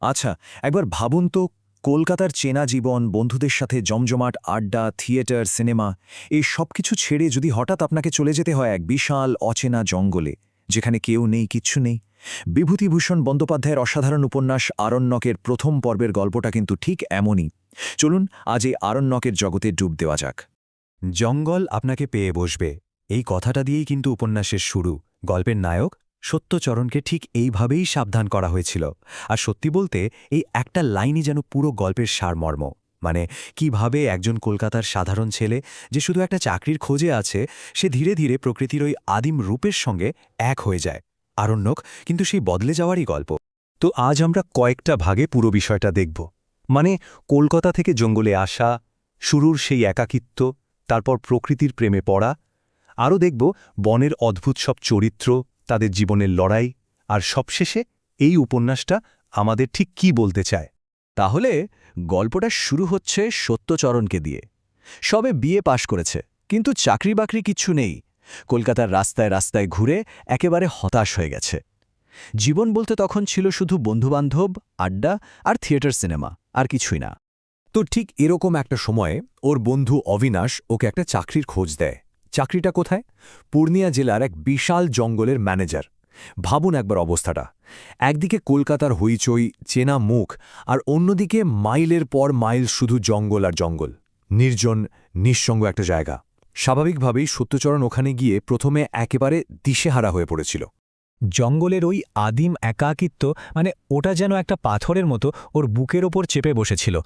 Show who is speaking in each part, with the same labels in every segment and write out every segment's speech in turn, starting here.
Speaker 1: আচ্ছা, একবার ভাবুন তো, কলকাতার চেনা জীবন, বন্ধুদের সাথে জমজমাট আড্ডা, থিয়েটার, সিনেমা, এই সবকিছু ছেড়ে যদি হঠাৎ আপনাকে চলে যেতে হয় এক বিশাল অচেনা জঙ্গলে, যেখানে কেউ নেই, কিচ্ছু নেই। বিভূতিভূষণ বন্দ্যোপাধ্যায়ের অসাধারণ উপন্যাস আরণ্যকের প্রথম পর্বের গল্পটা কিন্তু ঠিক এমনই। চলুন আজ এই আরণ্যকের জগতে ডুব দেওয়া যাক।
Speaker 2: জঙ্গল আপনাকে পেয়ে বসবে, এই কথাটা দিয়েই কিন্তু উপন্যাসের শুরু। গল্পের নায়ক সত্যচরণকে ঠিক এইভাবেই সাবধান করা হয়েছিল। আর সত্যি বলতে এই একটা লাইনই যেন পুরো গল্পের সারমর্ম। মানে কিভাবে একজন কলকাতার সাধারণ ছেলে যে শুধু একটা চাকরির খোঁজে আছে, সে ধীরে ধীরে প্রকৃতির ওই আদিম রূপের সঙ্গে এক হয়ে যায়। আরণ্যক কিন্তু সেই বদলে যাওয়ারই গল্প। তো আজ আমরা কয়েকটা ভাগে পুরো বিষয়টা দেখব। মানে কলকাতা থেকে জঙ্গলে আসা, শুরুর সেই একাকিত্ব, তারপর প্রকৃতির প্রেমে পড়া, আরও দেখব বনের অদ্ভুত সব চরিত্র, তাদের জীবনের লড়াই, আর সবশেষে এই উপন্যাসটা আমাদের ঠিক কি বলতে চায়।
Speaker 1: তাহলে গল্পটা শুরু হচ্ছে সত্যচরণকে দিয়ে। সবে বিএ পাশ করেছে, কিন্তু চাকরি বাকরি কিচ্ছু নেই। কলকাতার রাস্তায় রাস্তায় ঘুরে একেবারে হতাশ হয়ে গেছে। জীবন বলতে তখন ছিল শুধু বন্ধুবান্ধব, আড্ডা আর থিয়েটার, সিনেমা, আর কিছুই না।
Speaker 2: তো ঠিক এরকম একটা সময়ে ওর বন্ধু অবিনাশ ওকে একটা চাকরির খোঁজ দেয়। চাকরিটা কোথায়? পূর্ণিয়া জেলার এক বিশাল জঙ্গলের ম্যানেজার। ভাবুন একবার অবস্থাটা। একদিকে কলকাতার হইচই, চেনা মুখ, আর অন্যদিকে মাইলের পর মাইল শুধু জঙ্গল আর জঙ্গল। নির্জন, নিঃসঙ্গ একটা জায়গা। স্বাভাবিকভাবেই সত্যচরণ ওখানে গিয়ে প্রথমে একেবারে দিশেহারা হয়ে পড়েছিল।
Speaker 3: জঙ্গলের ওই আদিম একাকিত্ব, মানে ওটা যেন একটা পাথরের মতো ওর বুকের ওপর চেপে বসেছিল।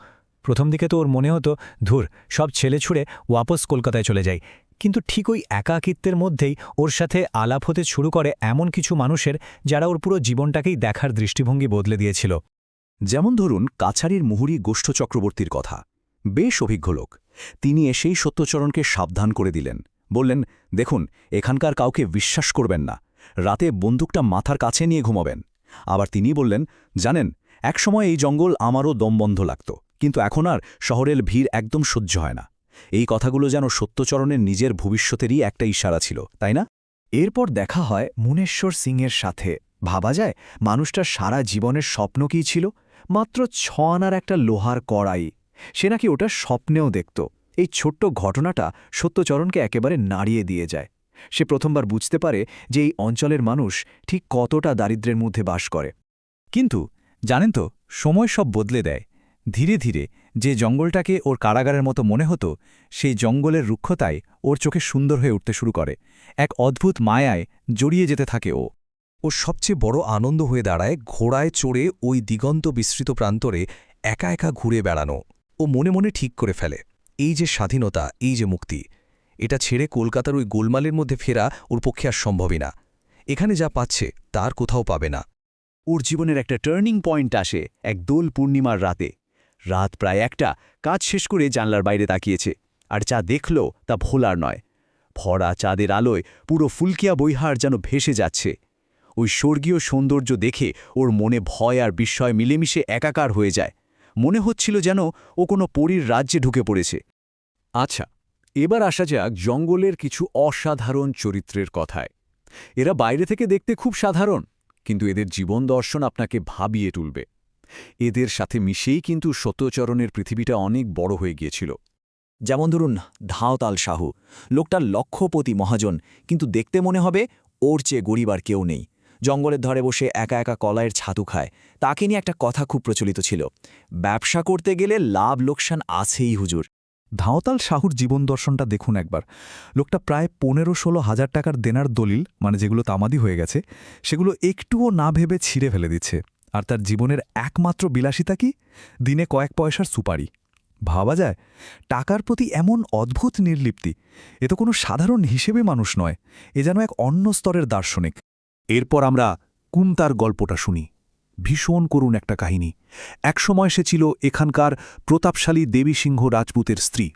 Speaker 3: প্রথম দিকে তো ওর মনে হতো, ধুর, সব ছেলে ছুড়ে ওয়াপস কলকাতায় চলে যাই। কিন্তু ঠিক ওই একাকিত্বের মধ্যেই ওর সাথে আলাপ হতে শুরু করে এমন কিছু মানুষের, যারা ওর পুরো জীবনটাকেই দেখার দৃষ্টিভঙ্গি বদলে দিয়েছিল।
Speaker 1: যেমন ধরুন কাছারির মুহুরী গোষ্ঠ চক্রবর্তীর কথা। বেশ অভিজ্ঞ লোক। তিনি এসেই সত্যচরণকে সাবধান করে দিলেন। বললেন, দেখুন, এখানকার কাউকে বিশ্বাস করবেন না। রাতে বন্দুকটা মাথার কাছে নিয়ে ঘুমাবেন। আবার তিনি বললেন, জানেন, একসময় এই জঙ্গল আমারও দমবন্ধ লাগত, কিন্তু এখন আর শহরের ভিড় একদম সহ্য হয় না। এই কথাগুলো যেন সত্যচরণের নিজের ভবিষ্যতেরই একটা ইশারা ছিল, তাই না? এরপর দেখা হয় মুনেশ্বর সিংয়ের সাথে। ভাবা যায়, মানুষটার সারা জীবনের স্বপ্ন কী ছিল? মাত্র 6 আনার একটা লোহার কড়াই। সে নাকি ওটা স্বপ্নেও দেখত। এই ছোট্ট ঘটনাটা সত্যচরণকে একেবারে নাড়িয়ে দিয়ে যায়। সে প্রথমবার বুঝতে পারে যে এই অঞ্চলের মানুষ ঠিক কতটা দারিদ্র্যের মধ্যে বাস করে।
Speaker 3: কিন্তু জানেন তো, সময় সব বদলে দেয়। ধীরে ধীরে যে জঙ্গলটাকে ওর কারাগারের মতো মনে হতো, সেই জঙ্গলের রুক্ষতায় ওর চোখে সুন্দর হয়ে উঠতে শুরু করে। এক অদ্ভুত মায়ায় জড়িয়ে যেতে থাকে ও।
Speaker 2: ওর সবচেয়ে বড় আনন্দ হয়ে দাঁড়ায় ঘোড়ায় চড়ে ওই দিগন্ত বিস্তৃত প্রান্তরে একা একা ঘুরে বেড়ানো। ও মনে মনে ঠিক করে ফেলে, এই যে স্বাধীনতা, এই যে মুক্তি, এটা ছেড়ে কলকাতার ওই গোলমালের মধ্যে ফেরা ওর পক্ষে আর সম্ভবই না। এখানে যা পাচ্ছে তার কোথাও পাবে না।
Speaker 1: ওর জীবনের একটা টার্নিং পয়েন্ট আসে এক দোল পূর্ণিমার রাতে। রাত প্রায় 1টা। কাজ শেষ করে জানলার বাইরে তাকিয়েছে, আর যা দেখল তা ভোলার নয়। ভরা চাঁদের আলোয় পুরো ফুলকিয়া বৈহার যেন ভেসে যাচ্ছে। ওই স্বর্গীয় সৌন্দর্য দেখে ওর মনে ভয় আর বিস্ময় মিলেমিশে একাকার হয়ে যায়। মনে হচ্ছিল যেন ও কোনো পরীর রাজ্যে ঢুকে পড়েছে। আচ্ছা, এবার আসা যাক জঙ্গলের কিছু অসাধারণ চরিত্রের কথায়। এরা বাইরে থেকে দেখতে খুব সাধারণ, কিন্তু এদের জীবন দর্শন আপনাকে ভাবিয়ে তুলবে। এদের সাথে মিশেই কিন্তু সত্যচরণের পৃথিবীটা অনেক বড় হয়ে গিয়েছিল। যেমন ধরুন ধাওতাল সাহু। লোকটা লক্ষপতি মহাজন, কিন্তু দেখতে মনে হবে ওর চেয়ে গরিব আর কেউ নেই। জঙ্গলের ধারে বসে একা একা কলাইয়ের ছাতু খায়। তাকে নিয়ে একটা কথা খুব প্রচলিত ছিল, ব্যবসা করতে গেলে লাভ লোকসান আছেই হুজুর।
Speaker 3: ধাওতাল সাহুর জীবন দর্শনটা দেখুন একবার। লোকটা প্রায় 15-16 হাজার টাকার দেনার দলিল, মানে যেগুলো তামাদি হয়ে গেছে, সেগুলো একটুও না ভেবে ছিঁড়ে ফেলে দিচ্ছে। আর তার জীবনের একমাত্র বিলাসিতা কি? দিনে কয়েক পয়সার সুপারি। ভাবা যায়, টাকার প্রতি এমন অদ্ভুত নির্লিপ্তি। এ তো কোনো সাধারণ হিসেবে মানুষ নয়, এ যেন এক অন্য স্তরের দার্শনিক।
Speaker 2: এরপর আমরা কুন্তার গল্পটা শুনি। ভীষণ করুণ একটা কাহিনী। একসময় সে ছিল এখানকার প্রতাপশালী দেবী সিংহ রাজপুতের স্ত্রী।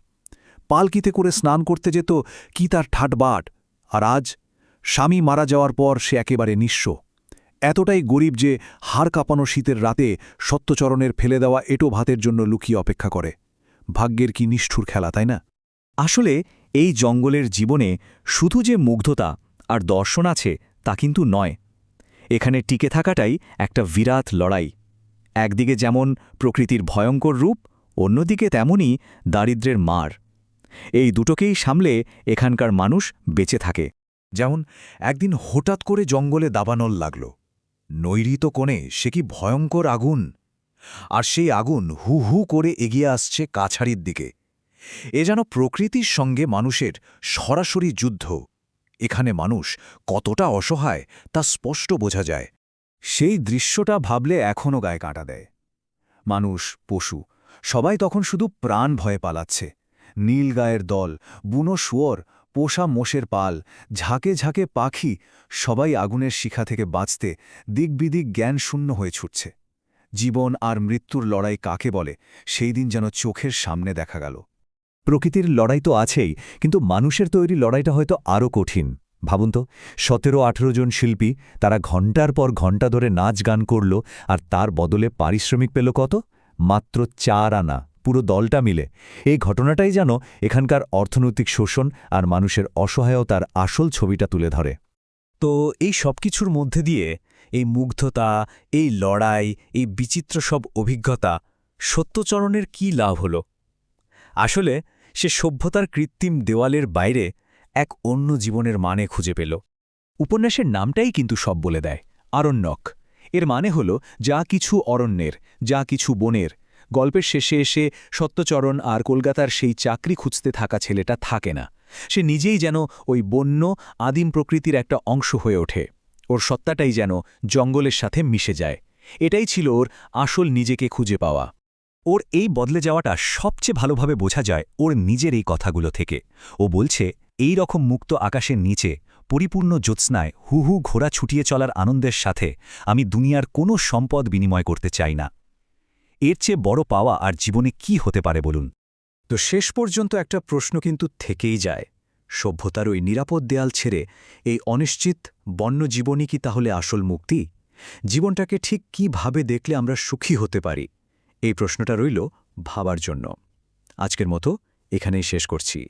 Speaker 2: পালকিতে করে স্নান করতে যেত কি তার ঠাটবাট। আর আজ স্বামী মারা যাওয়ার পর সে একেবারে নিঃস্ব। এতটাই গরিব যে হাড় কাঁপানো শীতের রাতে সত্যচরণের ফেলে দেওয়া এঁটো ভাতের জন্য লুকিয়ে অপেক্ষা করে। ভাগ্যের কি নিষ্ঠুর খেলা, তাই না?
Speaker 1: আসলে এই জঙ্গলের জীবনে শুধু যে মুগ্ধতা আর দর্শন আছে তা কিন্তু নয়। এখানে টিকে থাকাটাই একটা বিরাট লড়াই। একদিকে যেমন প্রকৃতির ভয়ঙ্কর রূপ, অন্যদিকে তেমনই দারিদ্র্যের মার। এই দুটোকেই সামলে এখানকার মানুষ বেঁচে থাকে।
Speaker 3: যেমন একদিন হঠাৎ করে জঙ্গলে দাবানল লাগল। নৈরিত কোণে সে কি ভয়ঙ্কর আগুন! আর সেই আগুন হু হু করে এগিয়ে আসছে কাছাড়ির দিকে। এ যেন প্রকৃতির সঙ্গে মানুষের সরাসরি যুদ্ধ। এখানে মানুষ কতটা অসহায় তা স্পষ্ট বোঝা যায়।
Speaker 1: সেই দৃশ্যটা ভাবলে এখনও গায়ে কাঁটা দেয়। মানুষ, পশু, সবাই তখন শুধু প্রাণ ভয়ে পালাচ্ছে। নীলগায়ের দল, বুনো শুয়োর, পোষা মোষের পাল, ঝাঁকে ঝাঁকে পাখি, সবাই আগুনের শিখা থেকে বাঁচতে দিকবিদিক জ্ঞানশূন্য হয়ে ছুটছে। জীবন আর মৃত্যুর লড়াই কাকে বলে, সেই দিন যেন চোখের সামনে দেখা গেল।
Speaker 2: প্রকৃতির লড়াই তো আছেই, কিন্তু মানুষের তৈরি লড়াইটা হয়তো আরও কঠিন। ভাবুন তো, 17-18 জন শিল্পী, তারা ঘণ্টার পর ঘণ্টা ধরে নাচ গান করল, আর তার বদলে পারিশ্রমিক পেল কত? মাত্র 4 আনা, পুরো দলটা মিলে। এই ঘটনাটাই যেন এখানকার অর্থনৈতিক শোষণ আর মানুষের অসহায়তার আসল ছবিটা তুলে ধরে।
Speaker 1: তো এই সব কিছুর মধ্যে দিয়ে এই মুগ্ধতা, এই লড়াই, এই বিচিত্র সব অভিজ্ঞতা, সত্যচরণের কি লাভ হল? আসলে সে সভ্যতার কৃত্রিম দেওয়ালের বাইরে এক অন্য জীবনের মানে খুঁজে পেল। উপন্যাসের নামটাই কিন্তু সব বলে দেয়, আরণ্যক। এর মানে হল যা কিছু অরণ্যের, যা কিছু বনের। গল্পের শেষে এসে সত্যচরণ আর কলকাতার সেই চাকরি খুঁজতে থাকা ছেলেটা থাকে না। সে নিজেই যেন ওই বন্য আদিম প্রকৃতির একটা অংশ হয়ে ওঠে। ওর সত্তাটাই যেন জঙ্গলের সাথে মিশে যায়। এটাই ছিল ওর আসল নিজেকে খুঁজে পাওয়া।
Speaker 2: ওর এই বদলে যাওয়াটা সবচেয়ে ভালোভাবে বোঝা যায় ওর নিজের এই কথাগুলো থেকে। ও বলছে, এই রকম মুক্ত আকাশের নিচে পরিপূর্ণ জ্যোৎস্নায় হু হু ঘোড়া ছুটিয়ে চলার আনন্দের সাথে আমি দুনিয়ার কোনো সম্পদ বিনিময় করতে চাই না। এর চেয়ে বড় পাওয়া আর জীবনে কি হতে পারে বলুন?
Speaker 1: তো শেষ পর্যন্ত একটা প্রশ্ন কিন্তু থেকেই যায়। সভ্যতার ওই নিরাপদ দেয়াল ছেড়ে এই অনিশ্চিত বন্যজীবনই কি তাহলে আসল মুক্তি? জীবনটাকে ঠিক কিভাবে দেখলে আমরা সুখী হতে পারি? এই প্রশ্নটা রইল ভাবার জন্য। আজকের মতো এখানেই শেষ করছি।